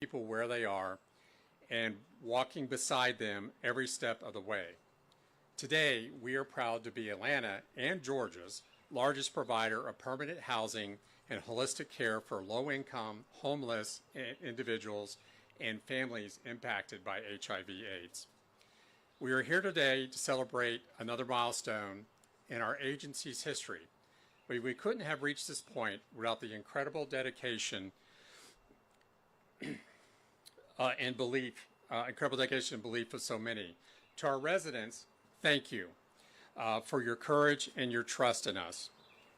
people where they are and walking beside them every step of the way. Today, we are proud to be Atlanta and Georgia's largest provider of permanent housing and holistic care for low-income, homeless individuals and families impacted by HIV/AIDS. We are here today to celebrate another milestone in our agency's history, but we couldn't have reached this point without the incredible dedication and belief of so many. To our residents, thank you for your courage and your trust in us.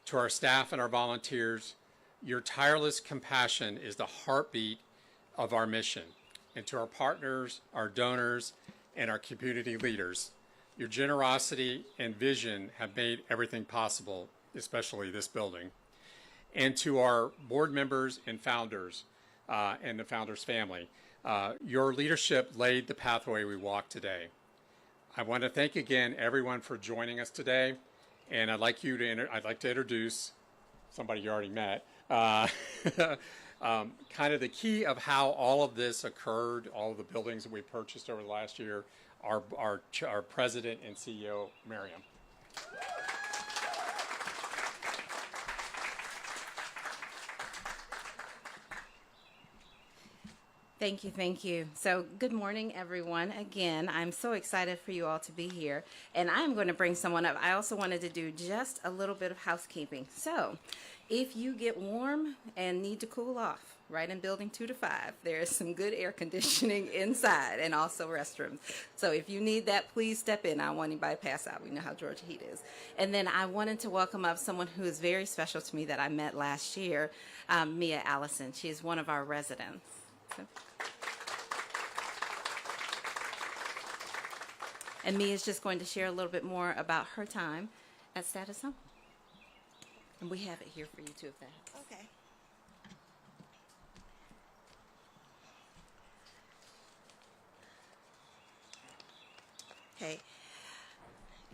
To our staff and our volunteers, your tireless compassion is the heartbeat of our mission. And to our partners, our donors, and our community leaders, your generosity and vision have made everything possible, especially this building. And to our board members and founders and the founders' family, your leadership laid the pathway we walk today. I want to thank again everyone for joining us today, and I'd like to introduce somebody you already met. Kind of the key of how all of this occurred, all of the buildings that we purchased over the last year, our president and CEO, Miriam. Thank you, thank you. So good morning, everyone. Again, I'm so excited for you all to be here, and I'm going to bring someone up. I also wanted to do just a little bit of housekeeping. So if you get warm and need to cool off, right in building 2 to 5, there is some good air conditioning inside and also restrooms. So if you need that, please step in. I don't want anybody to pass out. We know how Georgia heat is. And then I wanted to welcome up someone who is very special to me that I met last year, Mia Allison. She is one of our residents. So. And Mia is just going to share a little bit more about her time at Status Home. And we have it here for you too, if that helps. Okay. Okay.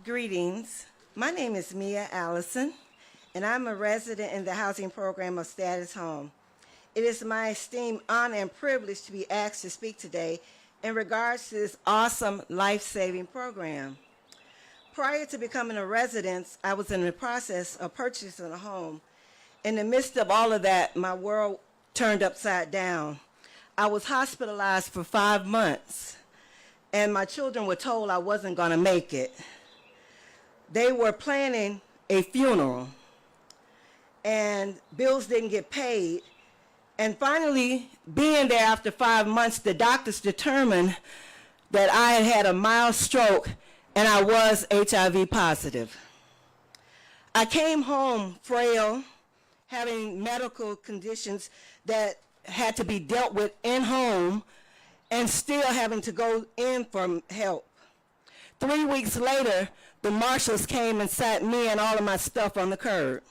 Greetings. My name is Mia Allison, and I'm a resident in the housing program of Status Home. It is my esteemed honor and privilege to be asked to speak today in regards to this awesome life-saving program. Prior to becoming a resident, I was in the process of purchasing a home. In the midst of all of that, my world turned upside down. I was hospitalized for 5 months, and my children were told I wasn't going to make it. They were planning a funeral, and bills didn't get paid. And finally, being there after 5 months, the doctors determined that I had had a mild stroke and I was HIV positive. I came home frail, having medical conditions that had to be dealt with in home and still having to go in for help. 3 weeks later, the marshals came and sat me and all of my stuff on the curb.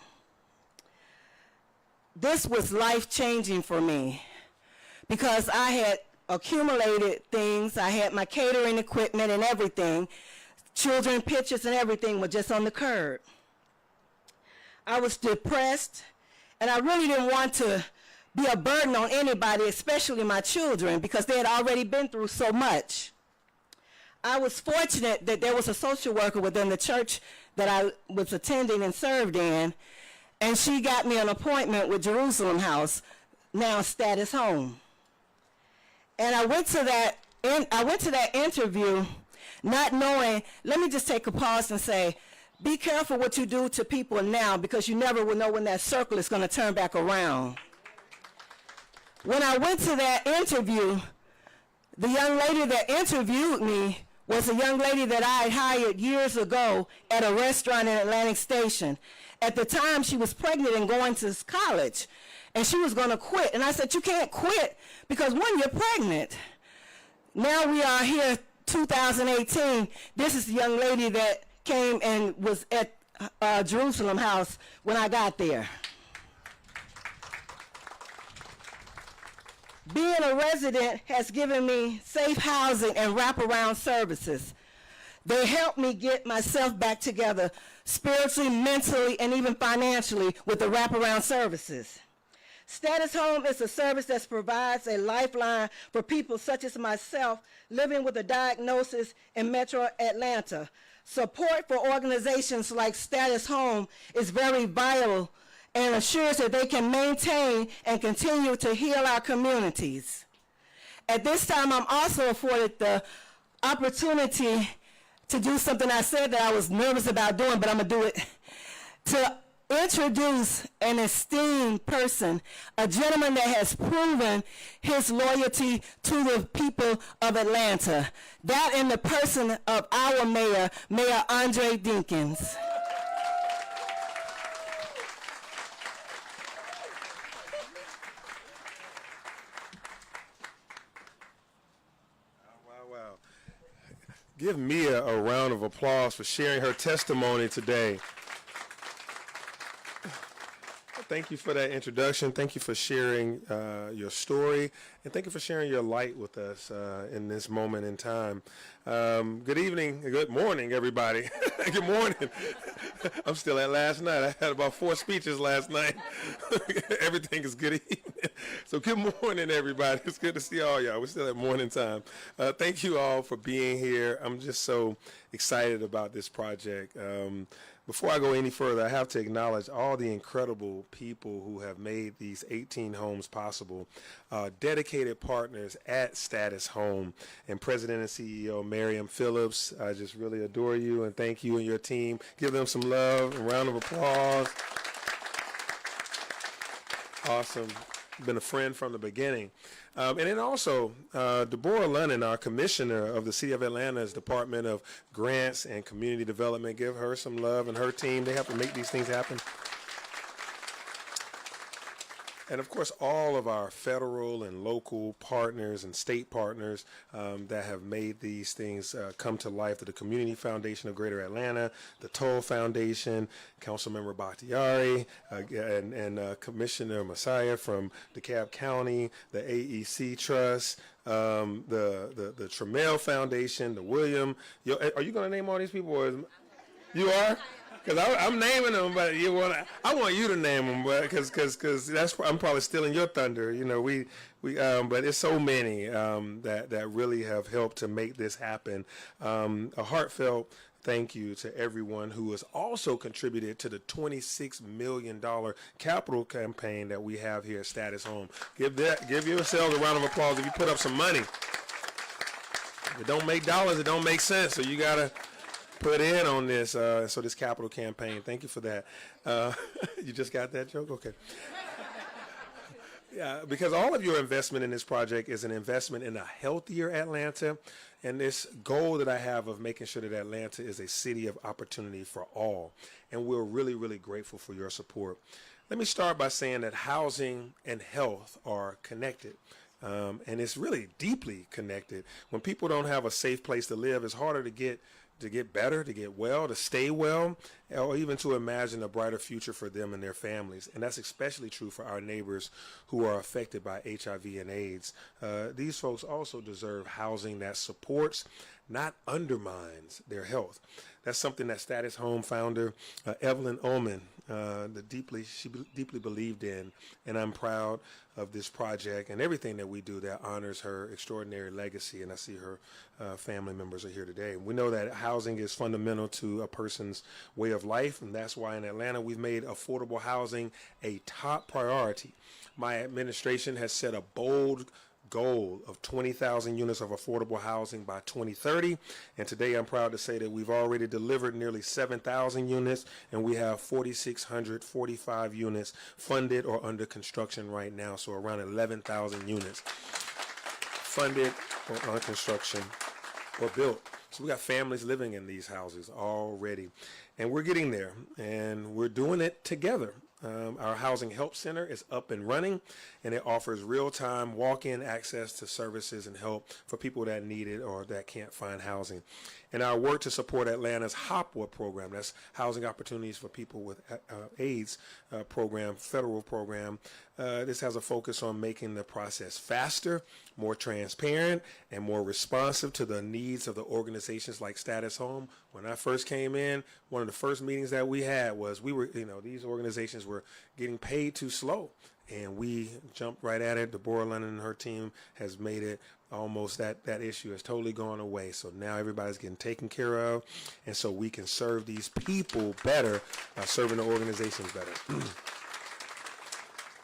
This was life-changing for me because I had accumulated things. I had my catering equipment and everything. Children pictures and everything were just on the curb. I was depressed, and I really didn't want to be a burden on anybody, especially my children, because they had already been through so much. I was fortunate that there was a social worker within the church that I was attending and served in, and she got me an appointment with Jerusalem House, now Status Home. And I went to that interview not knowing, let me just take a pause and say, be careful what you do to people now, because you never will know when that circle is going to turn back around. When I went to that interview, the young lady that interviewed me was a young lady that I had hired years ago at a restaurant in Atlantic Station. At the time, she was pregnant and going to college, and she was going to quit. And I said, you can't quit because, one, you're pregnant. Now we are here, 2018. This is the young lady that came and was at Jerusalem House when I got there. Being a resident has given me safe housing and wraparound services. They helped me get myself back together spiritually, mentally, and even financially with the wraparound services. Status Home is a service that provides a lifeline for people such as myself living with a diagnosis in Metro Atlanta. Support for organizations like Status Home is very vital and assures that they can maintain and continue to heal our communities. At this time, I'm also afforded the opportunity to do something I said that I was nervous about doing, but I'm going to do it. To introduce an esteemed person, a gentleman that has proven his loyalty to the people of Atlanta. That in the person of our mayor, Mayor Andre Dickens. Wow. Give Mia a round of applause for sharing her testimony today. Thank you for that introduction. Thank you for sharing your story, and thank you for sharing your light with us in this moment in time. Good evening, good morning, everybody. Good morning. I'm still at last night. I had about 4 speeches last night. Everything is good evening. So good morning, everybody. It's good to see all y'all. We're still at morning time. Thank you all for being here. I'm just so excited about this project. Before I go any further, I have to acknowledge all the incredible people who have made these 18 homes possible. Dedicated partners at Status Home, and President and CEO Miriam Phillips. I just really adore you and thank you and your team. Give them some love, a round of applause. Awesome. Been a friend from the beginning. And then also, Deborah Lunnan, our commissioner of the City of Atlanta's Department of Grants and Community Development. Give her some love and her team. They have to make these things happen. And of course, all of our federal and local partners and state partners that have made these things come to life. The Community Foundation of Greater Atlanta, the Toll Foundation, Councilmember Bakhtiari, and Commissioner Messiah from DeKalb County, the AEC Trust, the Trammell Foundation, the William. Are you going to name all these people? Or you are? Because I'm naming them, but I want you to name them, because I'm probably stealing your thunder. You know, but it's so many that really have helped to make this happen. A heartfelt thank you to everyone who has also contributed to the $26 million capital campaign that we have here at Status Home. Give yourselves a round of applause if you put up some money. If it don't make dollars, it don't make sense. So you gotta put in on this, so this capital campaign. Thank you for that. You just got that joke? Okay. Yeah, because all of your investment in this project is an investment in a healthier Atlanta, and this goal that I have of making sure that Atlanta is a city of opportunity for all. And we're really, really grateful for your support. Let me start by saying that housing and health are connected. And it's really deeply connected. When people don't have a safe place to live, it's harder to get better, to get well, to stay well, or even to imagine a brighter future for them and their families. And that's especially true for our neighbors who are affected by HIV and AIDS. These folks also deserve housing that supports, not undermines, their health. That's something that Status Home founder Evelyn Ullman she deeply believed in, and I'm proud of this project and everything that we do that honors her extraordinary legacy. And I see her family members are here today. We know that housing is fundamental to a person's way of life, and that's why in Atlanta we've made affordable housing a top priority. My administration has set a bold goal of 20,000 units of affordable housing by 2030, and today I'm proud to say that we've already delivered nearly 7,000 units, and we have 4,645 units funded or under construction right now, so around 11,000 units funded or under construction or built. So we got families living in these houses already, and we're getting there, and we're doing it together. Our Housing Help Center is up and running, and it offers real-time walk-in access to services and help for people that need it or that can't find housing. And our work to support Atlanta's HOPWA program, that's Housing Opportunities for People with AIDS program, federal program. This has a focus on making the process faster, more transparent, and more responsive to the needs of the organizations like Status Home. When I first came in, one of the first meetings that we had was these organizations were getting paid too slow. and we jumped right at it. Deborah Lennon and her team has made it almost that issue has totally gone away. So now everybody's getting taken care of, and so we can serve these people better by serving the organizations better.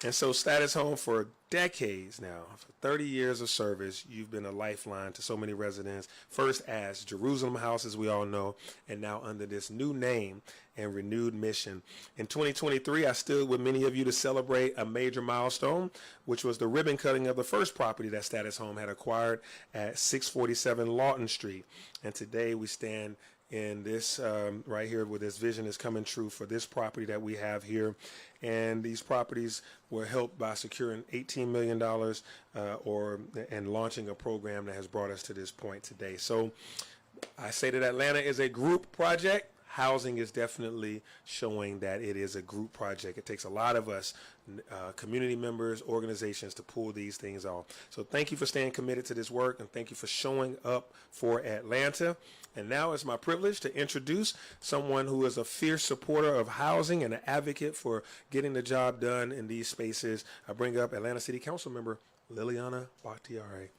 And so Status Home, for decades now, for 30 years of service, you've been a lifeline to so many residents, first as Jerusalem House, as we all know, and now under this new name and renewed mission. In 2023, I stood with many of you to celebrate a major milestone, which was the ribbon cutting of the first property that Status Home had acquired at 647 Lawton Street. And today we stand in this right here, where this vision is coming true for this property that we have here. And these properties were helped by securing $18 million and launching a program that has brought us to this point today. So I say that Atlanta is a group project. Housing is definitely showing that it is a group project. It takes a lot of us, community members, organizations, to pull these things off. So thank you for staying committed to this work, and thank you for showing up for Atlanta. And now it's my privilege to introduce someone who is a fierce supporter of housing and an advocate for getting the job done in these spaces. I bring up Atlanta City Council member Liliana Bakhtiari.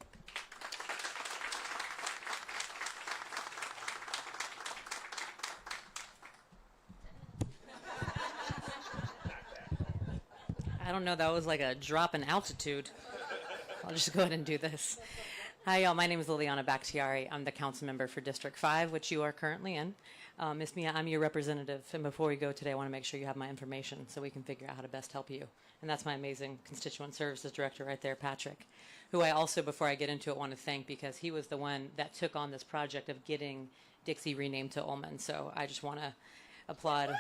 I don't know, that was like a drop in altitude. I'll just go ahead and do this. Hi, y'all. My name is Liliana Bakhtiari. I'm the council member for District 5, which you are currently in. Ms. Mia, I'm your representative. And before we go today, I want to make sure you have my information so we can figure out how to best help you. And that's my amazing constituent services director right there, Patrick, who I also, before I get into it, want to thank because he was the one that took on this project of getting Dixie renamed to Ullman. So I just want to applaud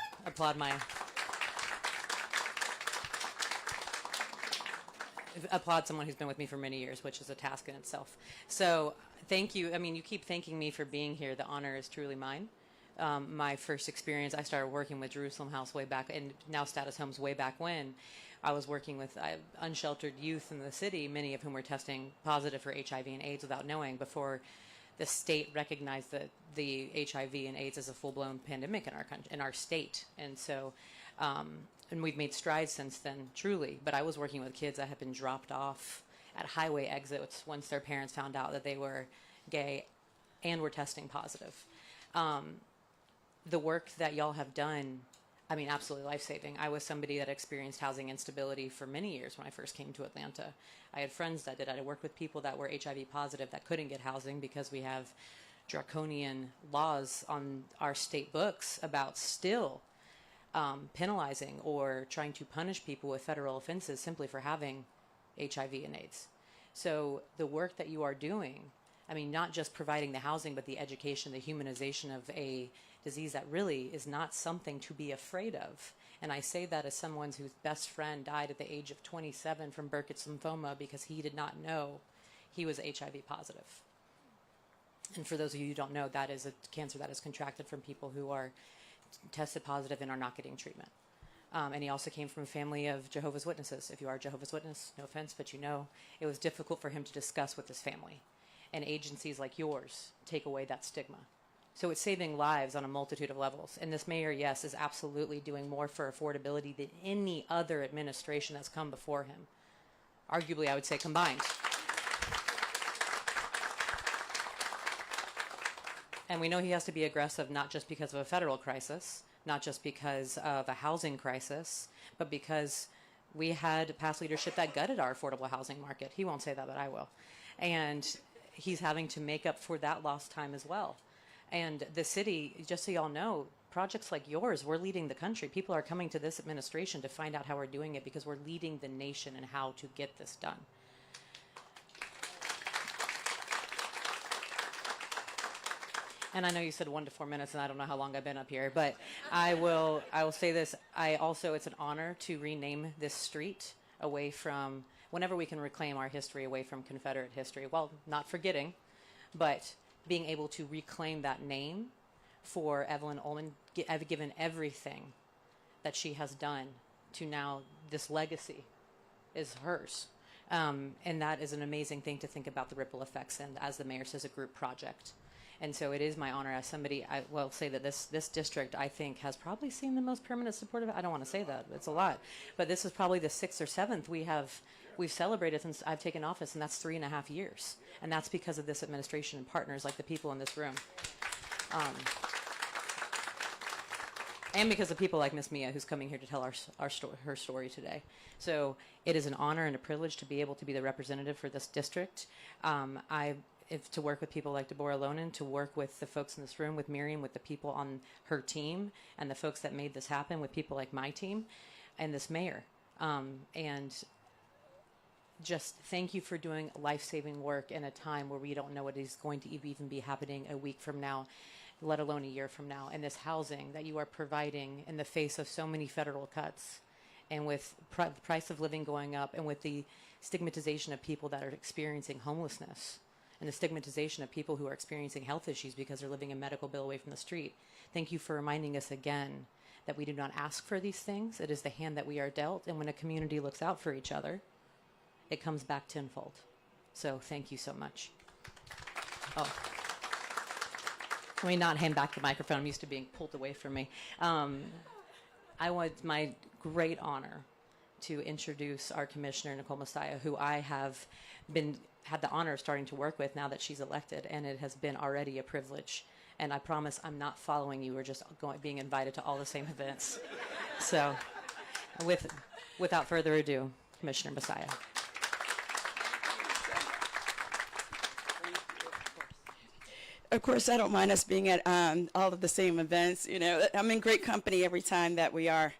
someone who's been with me for many years, which is a task in itself. So thank you. I mean, you keep thanking me for being here. The honor is truly mine. My first experience, I started working with Jerusalem House way back, and now Status Homes way back when. I was working with unsheltered youth in the city, many of whom were testing positive for HIV and AIDS without knowing, before the state recognized that the HIV and AIDS as a full-blown pandemic in our country, in our state. And so and we've made strides since then, truly. But I was working with kids that had been dropped off at highway exits once their parents found out that they were gay and were testing positive. The work that y'all have done, I mean, absolutely life-saving. I was somebody that experienced housing instability for many years when I first came to Atlanta. I had friends that did. I worked with people that were HIV positive that couldn't get housing because we have draconian laws on our state books about still penalizing or trying to punish people with federal offenses simply for having HIV and AIDS. So the work that you are doing, I mean, not just providing the housing, but the education, the humanization of a disease that really is not something to be afraid of. And I say that as someone whose best friend died at the age of 27 from Burkitt's lymphoma because he did not know he was HIV positive. And for those of you who don't know, that is a cancer that is contracted from people who are tested positive and are not getting treatment. And he also came from a family of Jehovah's Witnesses. If you are a Jehovah's Witness, no offense, but you know, it was difficult for him to discuss with his family. And agencies like yours take away that stigma. So it's saving lives on a multitude of levels. And this mayor, yes, is absolutely doing more for affordability than any other administration that's come before him. Arguably, I would say combined. And we know he has to be aggressive not just because of a federal crisis, not just because of a housing crisis, but because we had past leadership that gutted our affordable housing market. He won't say that, but I will. And he's having to make up for that lost time as well. And the city, just so y'all know, projects like yours, we're leading the country. People are coming to this administration to find out how we're doing it because we're leading the nation in how to get this done. And I know you said 1 to 4 minutes, and I don't know how long I've been up here, but I will say this. It's an honor to rename this street away from, whenever we can reclaim our history away from Confederate history. Well, not forgetting, but being able to reclaim that name for Evelyn Ullman, given everything that she has done to now, this legacy is hers. And that is an amazing thing to think about the ripple effects, and as the mayor says, a group project. And so it is my honor as somebody, I will say that this district, I think, has probably seen the most permanent support of it. I don't want to say that, it's a lot. But this is probably the 6th or 7th we've celebrated since I've taken office, and that's 3.5 years. And that's because of this administration and partners like the people in this room. And because of people like Miss Mia, who's coming here to tell her story today. So it is an honor and a privilege to be able to be the representative for this district. To work with people like Deborah Lonan, to work with the folks in this room, with Miriam, with the people on her team, and the folks that made this happen, with people like my team, and this mayor. And just thank you for doing life-saving work in a time where we don't know what is going to even be happening a week from now, let alone a year from now. And this housing that you are providing in the face of so many federal cuts, and with the price of living going up, and with the stigmatization of people that are experiencing homelessness, and the stigmatization of people who are experiencing health issues because they're living a medical bill away from the street. Thank you for reminding us again that we do not ask for these things. It is the hand that we are dealt, and when a community looks out for each other, it comes back tenfold. So thank you so much. Oh. Let me not hand back the microphone. I'm used to being pulled away from me. I want my great honor to introduce our Commissioner, Nicole Messiah, who I have had the honor of starting to work with now that she's elected, and it has been already a privilege. And I promise I'm not following you. We're just being invited to all the same events. So without further ado, Commissioner Messiah. Of course, I don't mind us being at all of the same events. You know, I'm in great company every time that we are.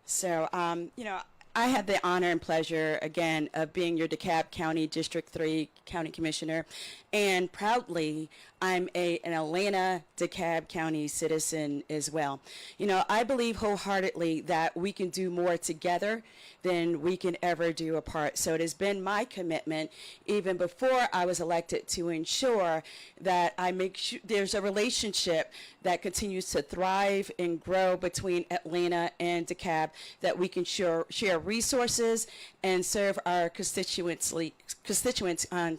So, you know, I had the honor and pleasure, again, of being your DeKalb County District 3 County Commissioner. And proudly, I'm an Atlanta DeKalb County citizen as well. You know, I believe wholeheartedly that we can do more together than we can ever do apart. So it has been my commitment, even before I was elected, to ensure that I make sure there's a relationship that continues to thrive and grow between Atlanta and DeKalb, that we can share resources and serve our constituents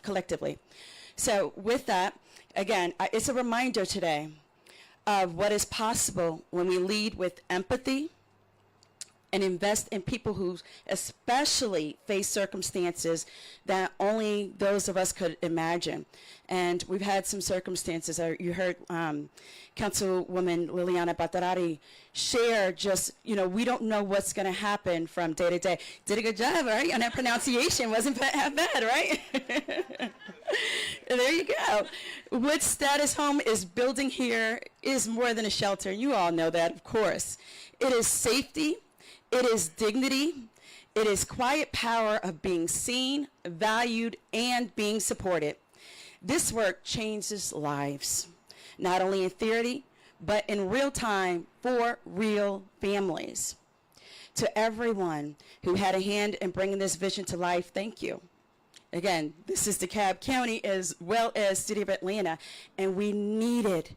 collectively. So with that, again, it's a reminder today of what is possible when we lead with empathy and invest in people who especially face circumstances that only those of us could imagine. And we've had some circumstances. You heard Councilwoman Liliana Batarati share just, you know, we don't know what's going to happen from day to day. Did a good job, right? On that pronunciation. Wasn't half bad, right? There you go. What Status Home is building here is more than a shelter. You all know that, of course. It is safety. It is dignity. It is quiet power of being seen, valued, and being supported. This work changes lives, not only in theory, but in real time for real families. To everyone who had a hand in bringing this vision to life, thank you. Again, this is DeKalb County as well as City of Atlanta, and we need it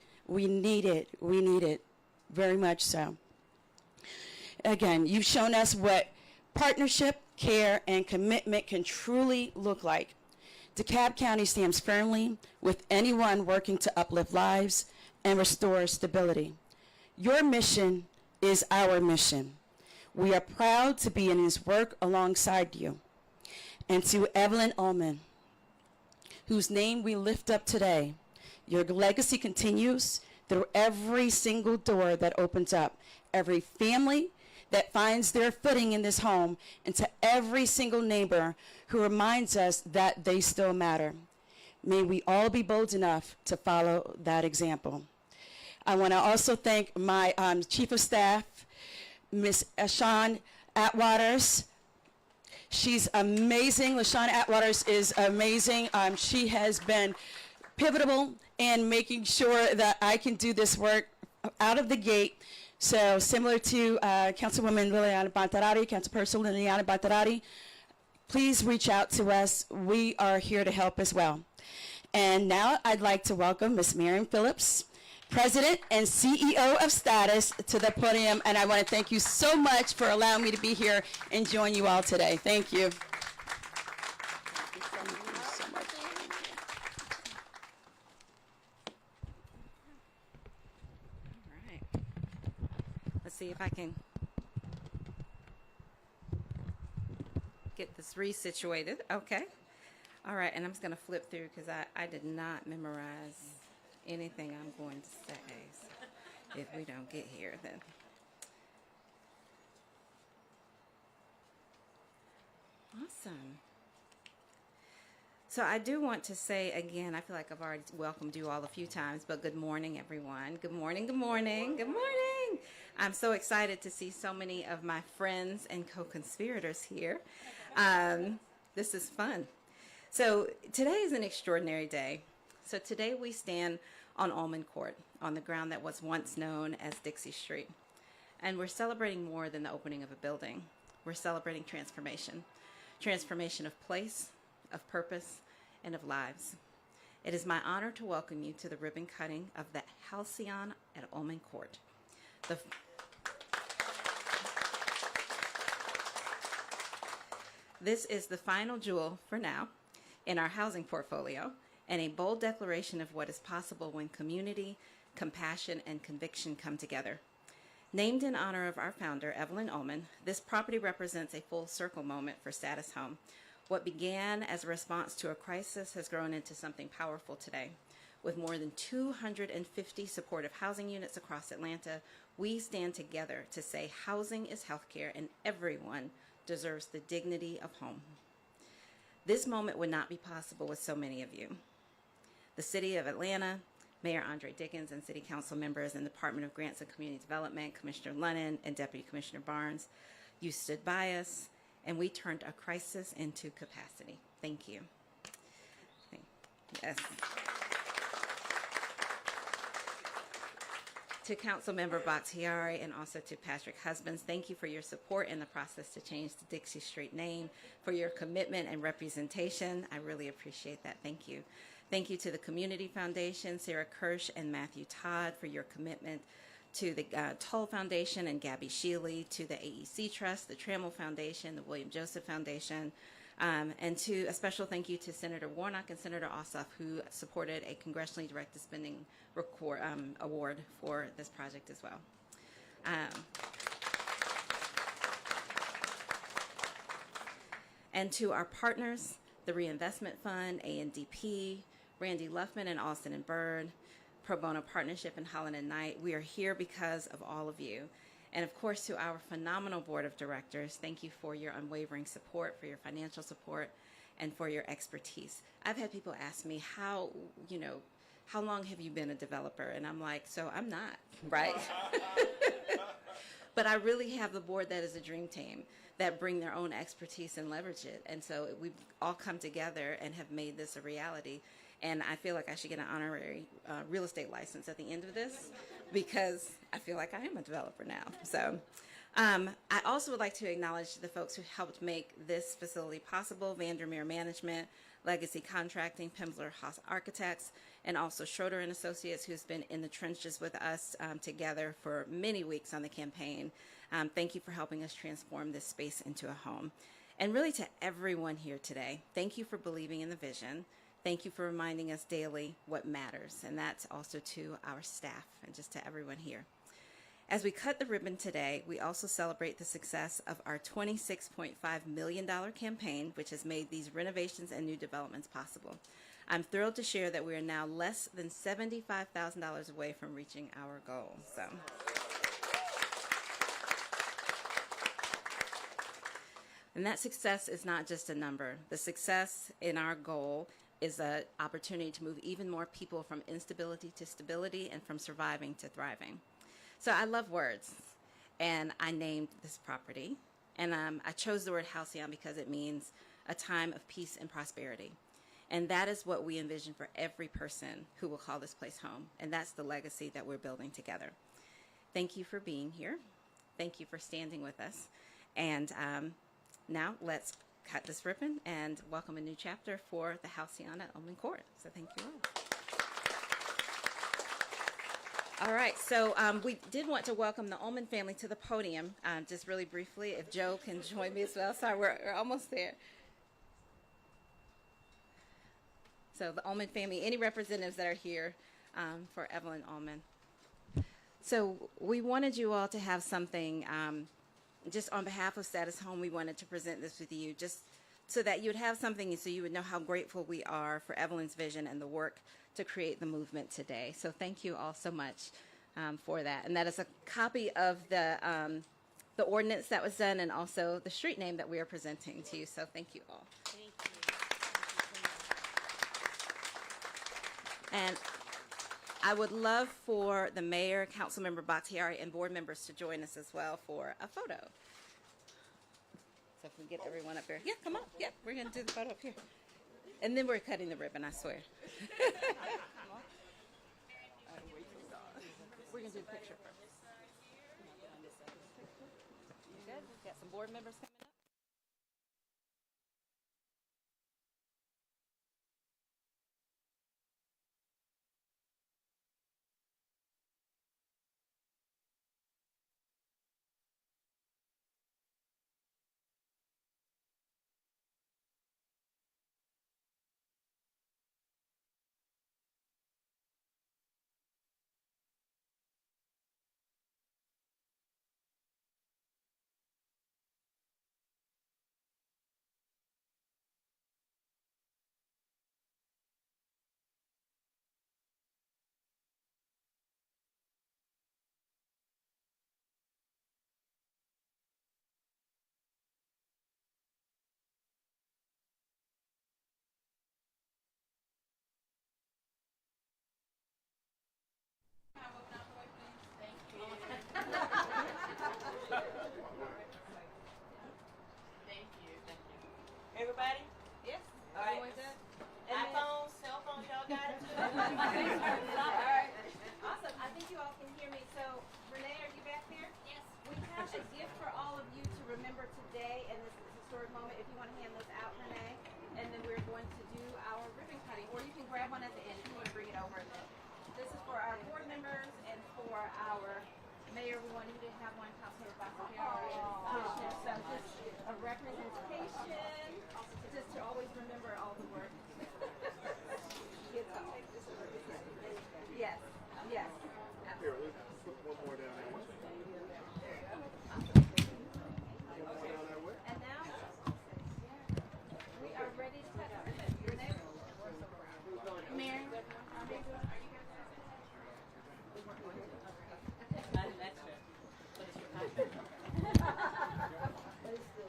very much so. Again, you've shown us what partnership, care, and commitment can truly look like. DeKalb County stands firmly with anyone working to uplift lives and restore stability. Your mission is our mission. We are proud to be in this work alongside you. And to Evelyn Ullman, whose name we lift up today, your legacy continues through every single door that opens up, every family that finds their footing in this home, and to every single neighbor who reminds us that they still matter. May we all be bold enough to follow that example. I want to also thank my Chief of Staff, Ms. LaShawn Atwaters. She's amazing. LaShawn Atwaters is amazing. She has been pivotal in making sure that I can do this work out of the gate. So similar to Councilwoman Liliana Batarati, Councilperson Liliana Batarati, please reach out to us. We are here to help as well. And now I'd like to welcome Ms. Miriam Phillips, President and CEO of Status, to the podium. And I want to thank you so much for allowing me to be here and join you all today. Thank you. see if I can get this resituated. Okay. All right, and I'm just going to flip through because I did not memorize anything I'm going to say. So if we don't get here, then. Awesome. So I do want to say again, I feel like I've already welcomed you all a few times, but good morning, everyone. Good morning, good morning, good morning. I'm so excited to see so many of my friends and co-conspirators here. This is fun. So today is an extraordinary day. So today we stand on Ullman Court, on the ground that was once known as Dixie Street. And we're celebrating more than the opening of a building. We're celebrating transformation. Transformation of place, of purpose, and of lives. It is my honor to welcome you to the ribbon cutting of the Halcyon at Ullman Court. This is the final jewel, for now, in our housing portfolio, and a bold declaration of what is possible when community, compassion, and conviction come together. Named in honor of our founder, Evelyn Ullman, this property represents a full circle moment for Status Home. What began as a response to a crisis has grown into something powerful today. With more than 250 supportive housing units across Atlanta, we stand together to say housing is healthcare and everyone deserves the dignity of home. This moment would not be possible with so many of you. The City of Atlanta, Mayor Andre Dickens, and City Council members in the Department of Grants and Community Development, Commissioner Lennon and Deputy Commissioner Barnes, you stood by us, and we turned a crisis into capacity. Thank you. Yes. To Councilmember Bakhtiari and also to Patrick Husbands, thank you for your support in the process to change the Dixie Street name, for your commitment and representation. I really appreciate that. Thank you. Thank you to the Community Foundation, Sarah Kirsch and Matthew Todd, for your commitment, to the Toll Foundation and Gabby Shealy, to the AEC Trust, the Trammell Foundation, the William Joseph Foundation, and to a special thank you to Senator Warnock and Senator Ossoff, who supported a congressionally directed spending award for this project as well. And to our partners, the Reinvestment Fund, ANDP, Randy Luffman and Austin and Bird, Pro Bono Partnership and Holland and Knight. We are here because of all of you. And of course, to our phenomenal board of directors, thank you for your unwavering support, for your financial support, and for your expertise. I've had people ask me, how long have you been a developer? And I'm like, so I'm not, right? But I really have the board that is a dream team that bring their own expertise and leverage it. And so we've all come together and have made this a reality. And I feel like I should get an honorary real estate license at the end of this because I feel like I am a developer now. So I also would like to acknowledge the folks who helped make this facility possible: Vandermeer Management, Legacy Contracting, Pimsler Haas Architects, and also Schroeder and Associates, who's been in the trenches with us together for many weeks on the campaign. Thank you for helping us transform this space into a home. And really, to everyone here today, thank you for believing in the vision. Thank you for reminding us daily what matters, and that's also to our staff and just to everyone here. As we cut the ribbon today, we also celebrate the success of our $26.5 million campaign, which has made these renovations and new developments possible. I'm thrilled to share that we are now less than $75,000 away from reaching our goal. And that success is not just a number. The success in our goal is an opportunity to move even more people from instability to stability and from surviving to thriving. So I love words, and I named this property. And I chose the word halcyon because it means a time of peace and prosperity. And that is what we envision for every person who will call this place home. And that's the legacy that we're building together. Thank you for being here. Thank you for standing with us. And now let's cut this ribbon and welcome a new chapter for the Halcyon at Ullman Court. So thank you all. All right, so we did want to welcome the Ullman family to the podium. Just really briefly, if Joe can join me as well. Sorry, we're almost there. So the Ullman family, any representatives that are here for Evelyn Ullman. So we wanted you all to have something, just on behalf of Status Home, we wanted to present this with you, just so that you would have something so you would know how grateful we are for Evelyn's vision and the work to create the movement today. So thank you all so much for that. And that is a copy of the ordinance that was done and also the street name that we are presenting to you. So thank you all. Thank you. And I would love for the mayor, Councilmember Bakhtiari, and board members to join us as well for a photo. So if we get everyone up here. Yeah, come on. Yeah, we're going to do the photo up here. And then we're cutting the ribbon, I swear. We're going to do the picture first. Good. We've got some board members coming up. Everybody? Yes. All right. Everyone good? iPhones, cell phones, y'all got it too? All right. Awesome. I think you all can hear me. So, Renee, are you back there? Yes. We have a gift for all of you to remember today and this historic moment. If you want to hand this out, Renee, and then we're going to do our ribbon cutting, or you can grab one at the end if you want to bring it over. This is for our board members and for our mayor. We want you to have one, Councilmember Bakhtiari. So just a representation, just to always remember all the work. Yes, yes. Here, let's put one more down there. And now, we are ready to cut our ribbon. Your name? Mary?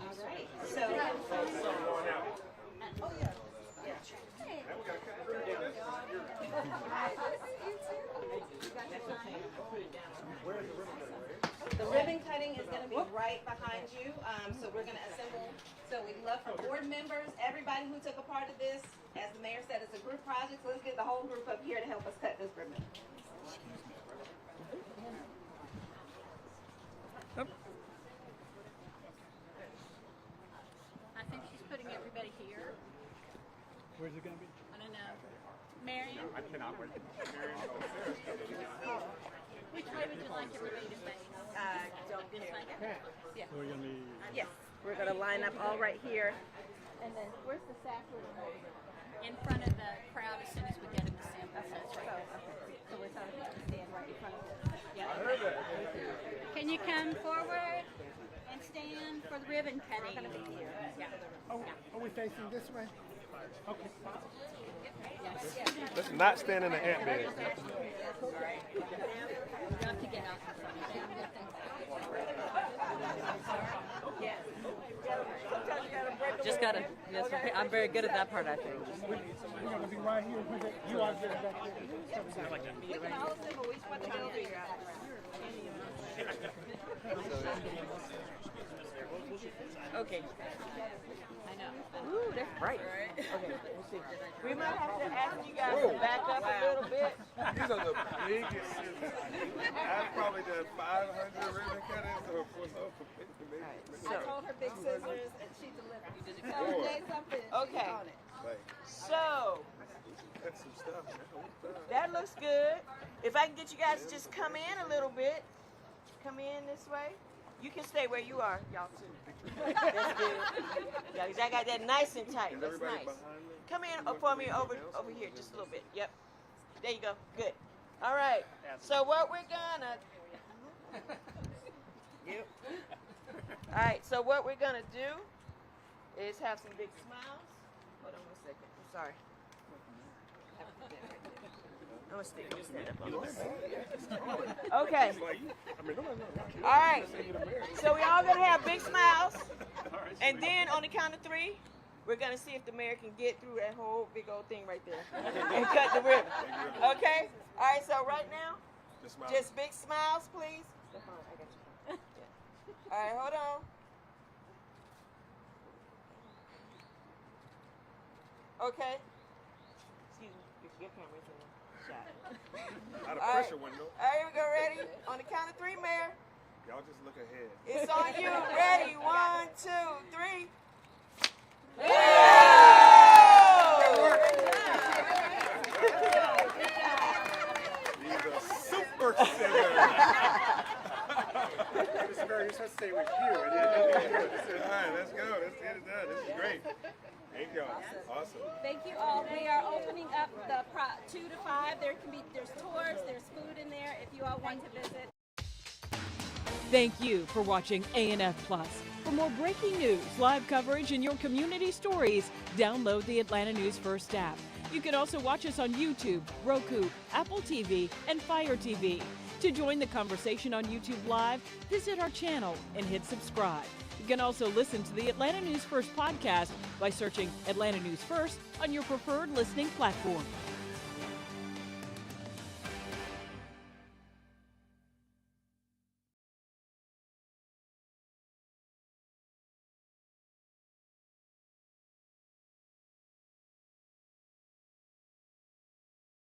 All right. So. Oh yeah. Hey. The ribbon cutting is going to be right behind you. So we're going to assemble. So we'd love for board members, everybody who took a part of this. As the mayor said, it's a group project. So let's get the whole group up here to help us cut this ribbon. I think she's putting everybody here. Where's it going to be? I don't know. Marion? I cannot wait. Which way would you like everybody to face? Don't This care. way? Yeah. We're going to be. Yes. We're going to line up all right here. And then where's the sacrament? In front of the crowd as soon as we get them assembled. So it's So, right there. so we're going to stand right in front of this. Yeah. Can you come forward and stand for the ribbon cutting? Yeah. Are we facing this way? Okay. Let's not stand in the ant bed. You have to get out in front of them. Just gotta. Yes, I'm very good at that part, I think. We're going to be right here. You are getting back there. We can all assemble. We just want to go over here. Okay. I know. Ooh, that's bright. Okay, let's see. We might have to ask you guys to back up a little bit. These are the biggest scissors. I've probably done 500 ribbon cuttings or I told her big scissors and she delivered. Tell Renee something. Okay. On it. So, Cut some stuff. that looks good. If I can get you guys to just come in a little bit. Come in this way. You can stay where you are, y'all too. That's good. Yeah, 'cause I got that nice and tight. That's nice. Come in for me over here just a little bit. Yep. There you go. Good. All right. So what we're gonna Yep. All right, so what we're going to do is have some big smiles. Hold on 1 second. I'm sorry. I'm going to stand up on this. Okay. All right. So we all going to have big smiles. And then on the count of 3, we're going to see if the mayor can get through that whole big old thing right there and cut the ribbon. Okay? All right, so right now, just big smiles, please. All right, hold on. Okay. Excuse me. Your camera's in the shot. Out of All right. pressure window. All right, here we go. Ready? On the count of 3, Mayor. Y'all just look ahead. It's on you. Ready? 1, 2, 3. These are super scissors. Mr. Mayor, you're supposed to stay with you. All right, let's go. Let's get it done. This is great. Thank y'all. Awesome. Thank you all. We are opening up the 2 to 5. There's tours, there's food in there if you all want to visit. Thank you for watching ANF Plus. For more breaking news, live coverage, and your community stories, download the Atlanta News First app. You can also watch us on YouTube, Roku, Apple TV, and Fire TV. To join the conversation on YouTube Live, visit our channel and hit subscribe. You can also listen to the Atlanta News First podcast by searching Atlanta News First on your preferred listening platform.